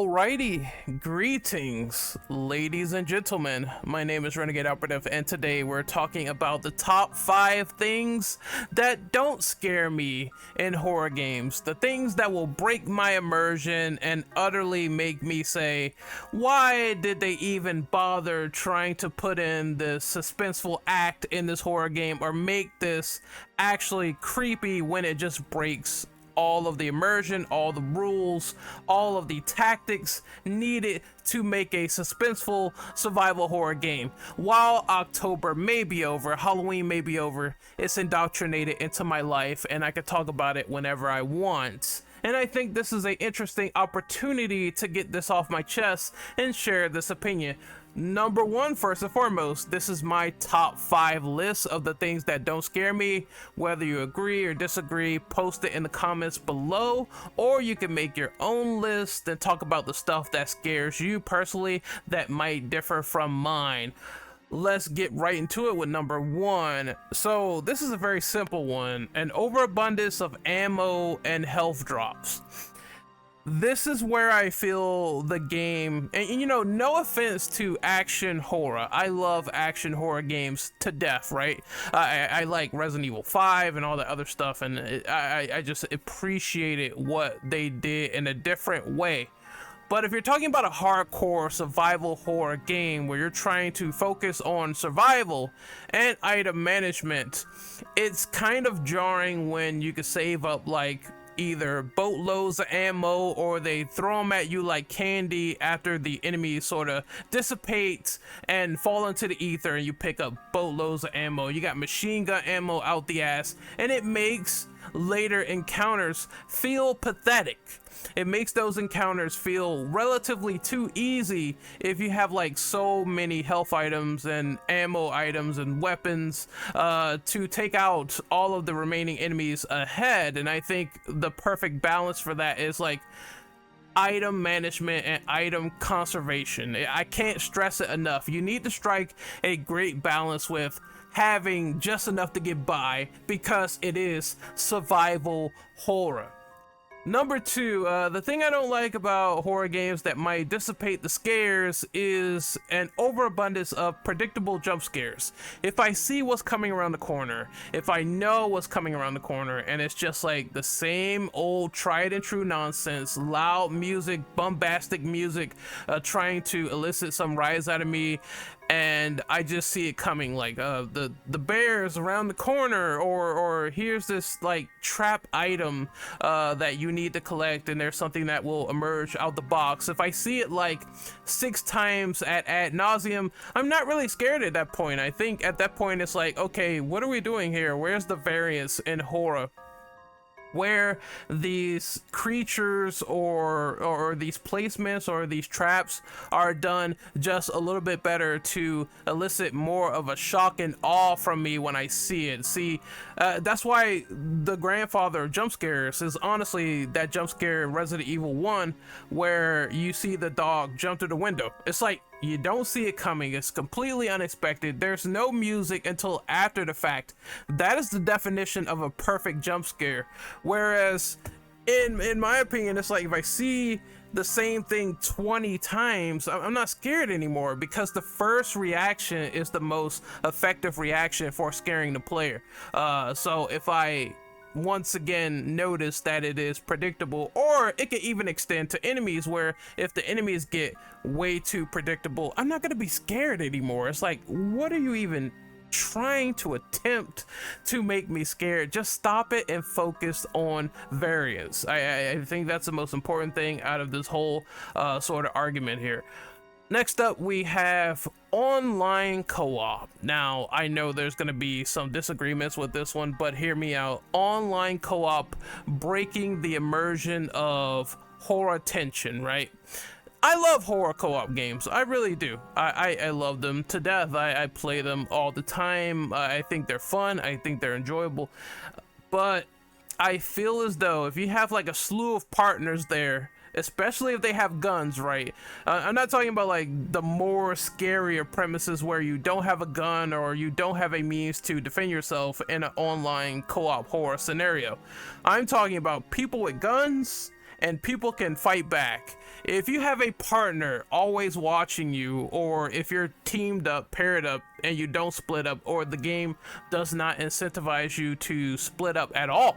Alrighty, greetings, ladies and gentlemen. My name is Renegade Operative, and today we're talking about the top 5 things that don't scare me in horror games. The things that will break my immersion and utterly make me say, why did they even bother trying to put in this suspenseful act in this horror game, or make this actually creepy when it just breaks all of the immersion, all the rules, all of the tactics needed to make a suspenseful survival horror game. While October may be over, Halloween may be over, it's indoctrinated into my life and I can talk about it whenever I want. And I think this is an interesting opportunity to get this off my chest and share this opinion. Number one, first and foremost, this is my top 5 list of the things that don't scare me. Whether you agree or disagree, post it in the comments below, or you can make your own list and talk about the stuff that scares you personally that might differ from mine. Let's get right into it with number 1. So this is a very simple one: an overabundance of ammo and health drops. This is where I feel the game, and you know, no offense to action horror. I love action horror games to death, right? I like Resident Evil 5 and all that other stuff, and I just appreciated what they did in a different way. But if you're talking about a hardcore survival horror game where you're trying to focus on survival and item management, it's kind of jarring when you can save up like either boatloads of ammo, or they throw them at you like candy after the enemy sort of dissipates and fall into the ether, and you pick up boatloads of ammo. You got machine gun ammo out the ass, and it makes later encounters feel pathetic. It makes those encounters feel relatively too easy if you have like so many health items and ammo items and weapons to take out all of the remaining enemies ahead. And I think the perfect balance for that is like item management and item conservation. I can't stress it enough. You need to strike a great balance with having just enough to get by, because it is survival horror. Number 2, the thing I don't like about horror games that might dissipate the scares is an overabundance of predictable jump scares. If I see what's coming around the corner, if I know what's coming around the corner, and it's just like the same old tried and true nonsense, loud music, bombastic music, trying to elicit some rise out of me, and I just see it coming, like the bears around the corner, or here's this like trap item that you need to collect, and there's something that will emerge out the box. If I see it like 6 times ad nauseum, I'm not really scared at that point. I think at that point it's like, okay, what are we doing here? Where's the variance in horror? Where these creatures or these placements or these traps are done just a little bit better to elicit more of a shock and awe from me when I see it. See, that's why the grandfather of jump scares is honestly that jump scare in Resident Evil 1 where you see the dog jump through the window. It's like you don't see it coming. It's completely unexpected. There's no music until after the fact. That is the definition of a perfect jump scare. Whereas in my opinion, it's like if I see the same thing 20 times, I'm not scared anymore, because the first reaction is the most effective reaction for scaring the player. So if I once again notice that it is predictable, or it could even extend to enemies, where if the enemies get way too predictable, I'm not going to be scared anymore. It's like, what are you even trying to attempt to make me scared? Just stop it and focus on variance. I think that's the most important thing out of this whole sort of argument here. Next up, we have online co-op. Now, I know there's going to be some disagreements with this one, but hear me out. Online co-op breaking the immersion of horror tension, right? I love horror co-op games. I really do. I love them to death. I play them all the time. I think they're fun. I think they're enjoyable. But I feel as though if you have like a slew of partners there, especially if they have guns, right? I'm not talking about like the more scarier premises where you don't have a gun or you don't have a means to defend yourself in an online co-op horror scenario. I'm talking about people with guns and people can fight back. If you have a partner always watching you, or if you're teamed up, paired up, and you don't split up, or the game does not incentivize you to split up at all,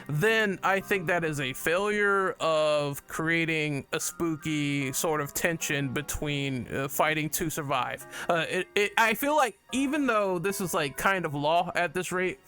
then I think that is a failure of creating a spooky sort of tension between fighting to survive. I feel like even though this is like kind of law at this rate,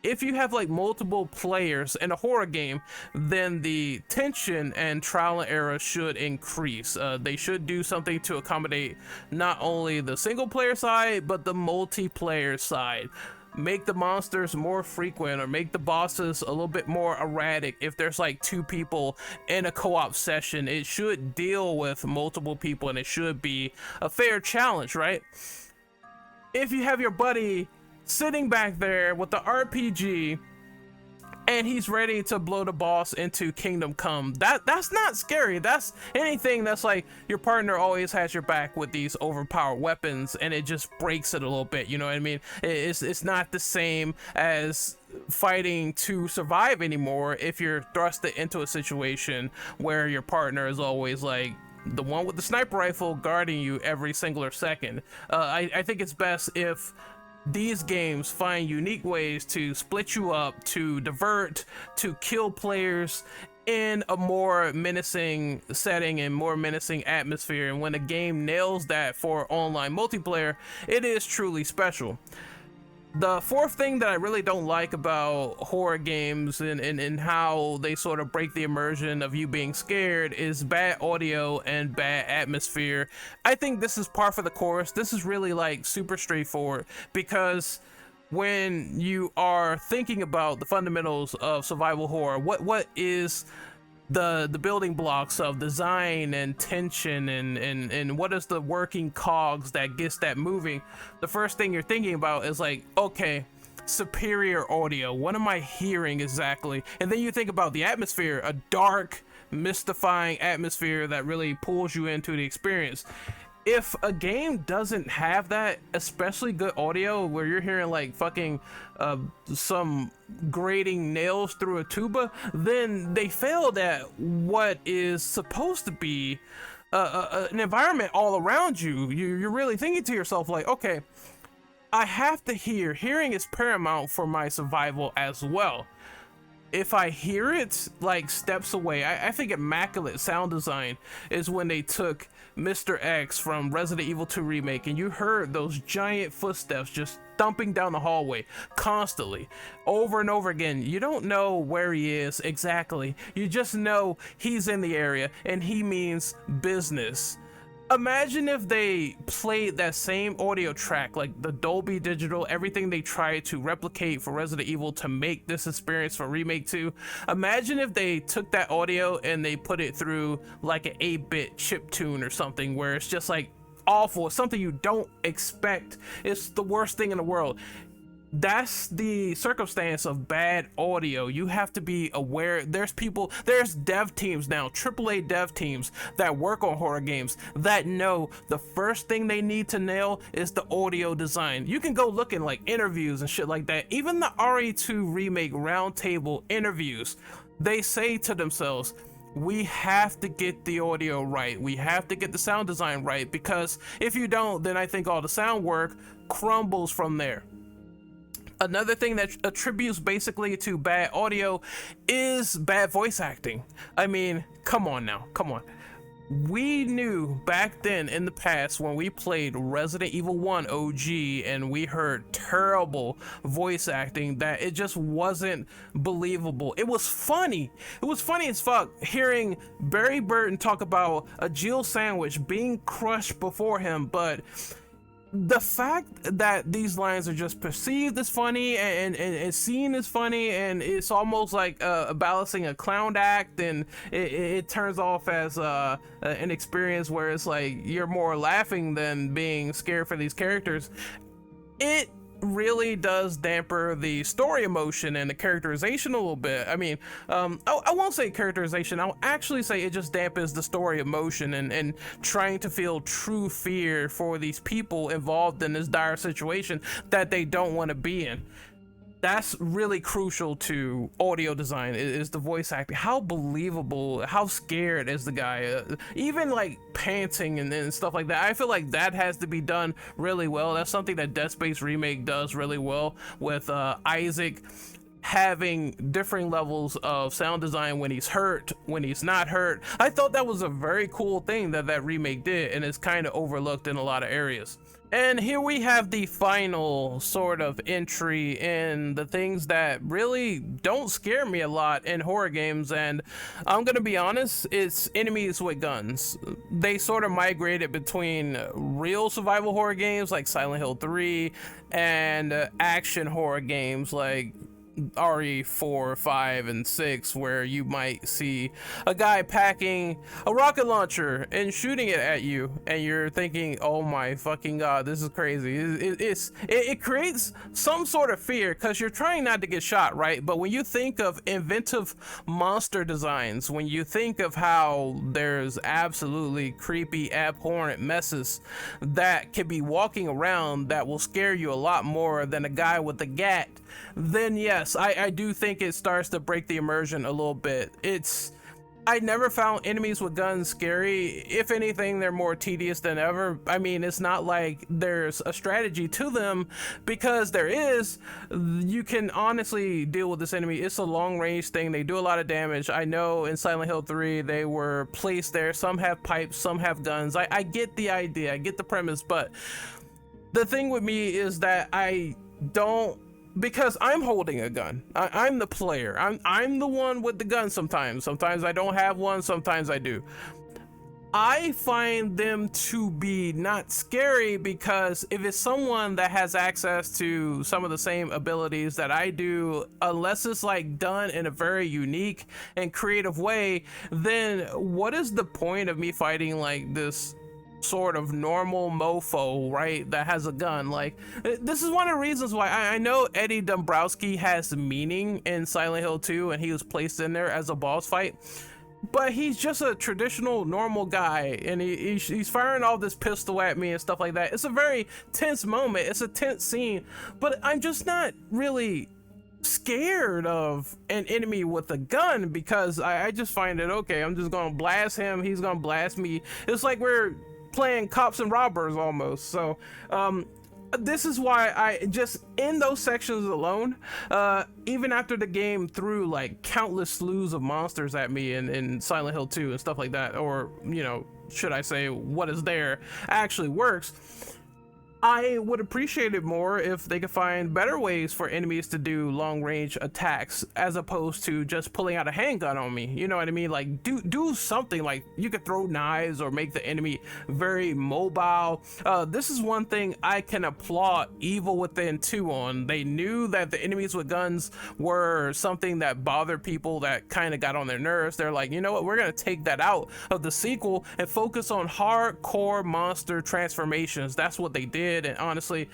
if you have like multiple players in a horror game, then the tension and trial and error should increase. They should do something to accommodate not only the single player side, but the multiplayer side. Make the monsters more frequent, or make the bosses a little bit more erratic. If there's like 2 people in a co-op session, it should deal with multiple people, and it should be a fair challenge, right? If you have your buddy sitting back there with the RPG and he's ready to blow the boss into Kingdom Come, that's not scary. That's anything that's like your partner always has your back with these overpowered weapons, and it just breaks it a little bit, you know what I mean? It's not the same as fighting to survive anymore if you're thrusted into a situation where your partner is always like the one with the sniper rifle guarding you every single second. I think it's best if these games find unique ways to split you up, to divert, to kill players in a more menacing setting and more menacing atmosphere. And when a game nails that for online multiplayer, it is truly special. The fourth thing that I really don't like about horror games and how they sort of break the immersion of you being scared is bad audio and bad atmosphere. I think this is par for the course. This is really like super straightforward, because when you are thinking about the fundamentals of survival horror, what is the building blocks of design and tension, and what is the working cogs that gets that moving, the first thing you're thinking about is like, okay, superior audio, what am I hearing exactly? And then you think about the atmosphere, a dark, mystifying atmosphere that really pulls you into the experience. If a game doesn't have that, especially good audio where you're hearing like fucking some grating nails through a tuba, then they failed at what is supposed to be an environment all around you. You're really thinking to yourself like, okay, I have to hear. Hearing is paramount for my survival as well. If I hear it like steps away, I think immaculate sound design is when they took Mr. X from Resident Evil 2 Remake, and you heard those giant footsteps just thumping down the hallway constantly, over and over again. You don't know where he is exactly. You just know he's in the area, and he means business. Imagine if they played that same audio track, like the Dolby Digital, everything they tried to replicate for Resident Evil to make this experience for Remake 2. Imagine if they took that audio and they put it through like an 8-bit chiptune or something, where it's just like awful. It's something you don't expect. It's the worst thing in the world. That's the circumstance of bad audio. You have to be aware. There's dev teams now, AAA dev teams that work on horror games that know the first thing they need to nail is the audio design. You can go look in like interviews and shit like that. Even the RE2 remake roundtable interviews, they say to themselves, we have to get the audio right. We have to get the sound design right, because if you don't, then I think all the sound work crumbles from there. Another thing that attributes basically to bad audio is bad voice acting. I mean, come on now, come on. We knew back then in the past when we played Resident Evil 1 OG and we heard terrible voice acting that it just wasn't believable. It was funny. It was funny as fuck hearing Barry Burton talk about a Jill sandwich being crushed before him, but the fact that these lines are just perceived as funny and seen as funny, and it's almost like balancing a clown act, and it turns off as an experience where it's like you're more laughing than being scared for these characters. It really does damper the story emotion and the characterization a little bit. I mean, I won't say characterization, I'll actually say it just dampens the story emotion and trying to feel true fear for these people involved in this dire situation that they don't want to be in. that's really crucial to audio design is the voice acting. How believable, how scared is the guy, even like panting and stuff like that. I feel like that has to be done really well. That's something that Dead Space Remake does really well with Isaac having differing levels of sound design when he's hurt, when he's not hurt. I thought that was a very cool thing that remake did, and it's kind of overlooked in a lot of areas. And here we have the final sort of entry in the things that really don't scare me a lot in horror games, and I'm gonna be honest, it's enemies with guns. They sort of migrated between real survival horror games like Silent Hill 3 and action horror games like RE4, 5, and 6, where you might see a guy packing a rocket launcher and shooting it at you, and you're thinking, oh my fucking god, this is crazy. It creates some sort of fear because you're trying not to get shot, right? But when you think of inventive monster designs, when you think of how there's absolutely creepy, abhorrent messes that can be walking around that will scare you a lot more than a guy with a gat, then yes, I do think it starts to break the immersion a little bit. I never found enemies with guns scary. If anything, they're more tedious than ever. I mean, it's not like there's a strategy to them, because there is. You can honestly deal with this enemy. It's a long range thing. They do a lot of damage. I know in Silent Hill 3 they were placed there. Some have pipes, some have guns. I get the idea, I get the premise, but the thing with me is that I don't, because I'm holding a gun. I'm the player. I'm the one with the gun sometimes. Sometimes I don't have one, sometimes I do. I find them to be not scary because if it's someone that has access to some of the same abilities that I do, unless it's like done in a very unique and creative way, then what is the point of me fighting like this sort of normal mofo, right, that has a gun? Like, this is one of the reasons why I know Eddie Dombrowski has meaning in Silent Hill 2 and he was placed in there as a boss fight, but he's just a traditional normal guy, and he's firing all this pistol at me and stuff like that. It's a very tense moment, it's a tense scene, but I'm just not really scared of an enemy with a gun because I just find it, okay, I'm just gonna blast him, he's gonna blast me. It's like we're playing cops and robbers almost. So this is why I just, in those sections alone, even after the game threw like countless slews of monsters at me in Silent Hill 2 and stuff like that, or, you know, should I say what is there actually works, I would appreciate it more if they could find better ways for enemies to do long range attacks as opposed to just pulling out a handgun on me. You know what I mean? Like, do something. Like, you could throw knives or make the enemy very mobile. This is one thing I can applaud Evil Within 2 on. They knew that the enemies with guns were something that bothered people, that kind of got on their nerves. They're like, you know what, we're gonna take that out of the sequel and focus on hardcore monster transformations. That's what they did. And honestly,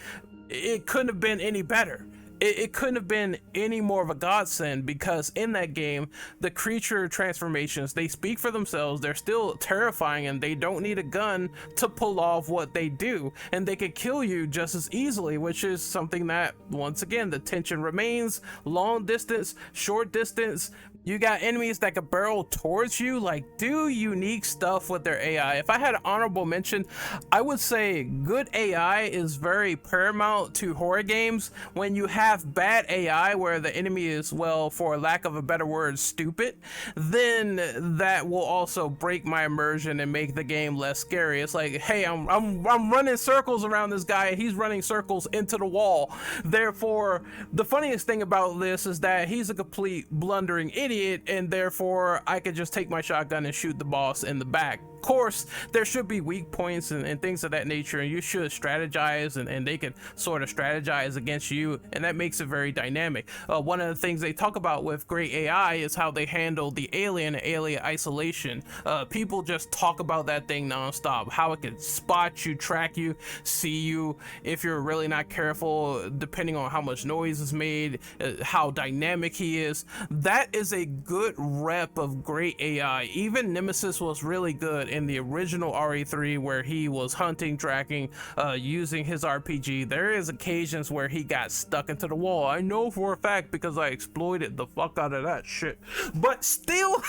it couldn't have been any better. It couldn't have been any more of a godsend, because in that game, the creature transformations, they speak for themselves. They're still terrifying, and they don't need a gun to pull off what they do, and they could kill you just as easily, which is something that, once again, the tension remains. Long distance, short distance, you got enemies that could barrel towards you. Like, do unique stuff with their AI. If I had an honorable mention, I would say good AI is very paramount to horror games. When you have bad AI where the enemy is, well, for lack of a better word, stupid, then that will also break my immersion and make the game less scary. It's like, hey, I'm running circles around this guy, he's running circles into the wall. Therefore, the funniest thing about this is that he's a complete blundering idiot, and therefore I could just take my shotgun and shoot the boss in the back. Of course, there should be weak points and things of that nature, and you should strategize, and they can sort of strategize against you, and that makes it very dynamic. One of the things they talk about with great AI is how they handle the alien isolation. People just talk about that thing nonstop, how it can spot you, track you, see you if you're really not careful, depending on how much noise is made, how dynamic he is. That is a good rep of great AI. Even Nemesis was really good in the original RE3 where he was hunting, tracking, using his RPG, there is occasions where he got stuck into the wall. I know for a fact because I exploited the fuck out of that shit. But still,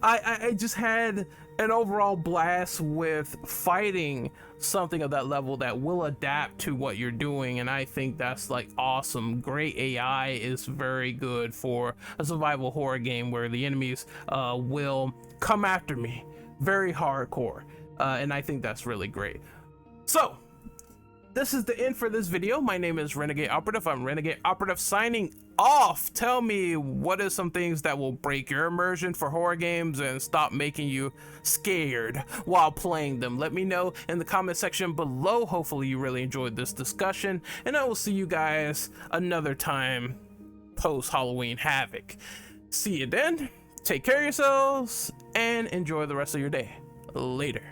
I just had an overall blast with fighting something of that level that will adapt to what you're doing, and I think that's like awesome. Great AI is very good for a survival horror game where the enemies will come after me very hardcore, and I think that's really great. So this is the end for this video. My name is Renegade Operative. I'm Renegade Operative signing off. Tell me, what are some things that will break your immersion for horror games and stop making you scared while playing them? Let me know in the comment section below. Hopefully you really enjoyed this discussion, and I will see you guys another time post Halloween Havoc. See you then. Take care of yourselves and enjoy the rest of your day. Later.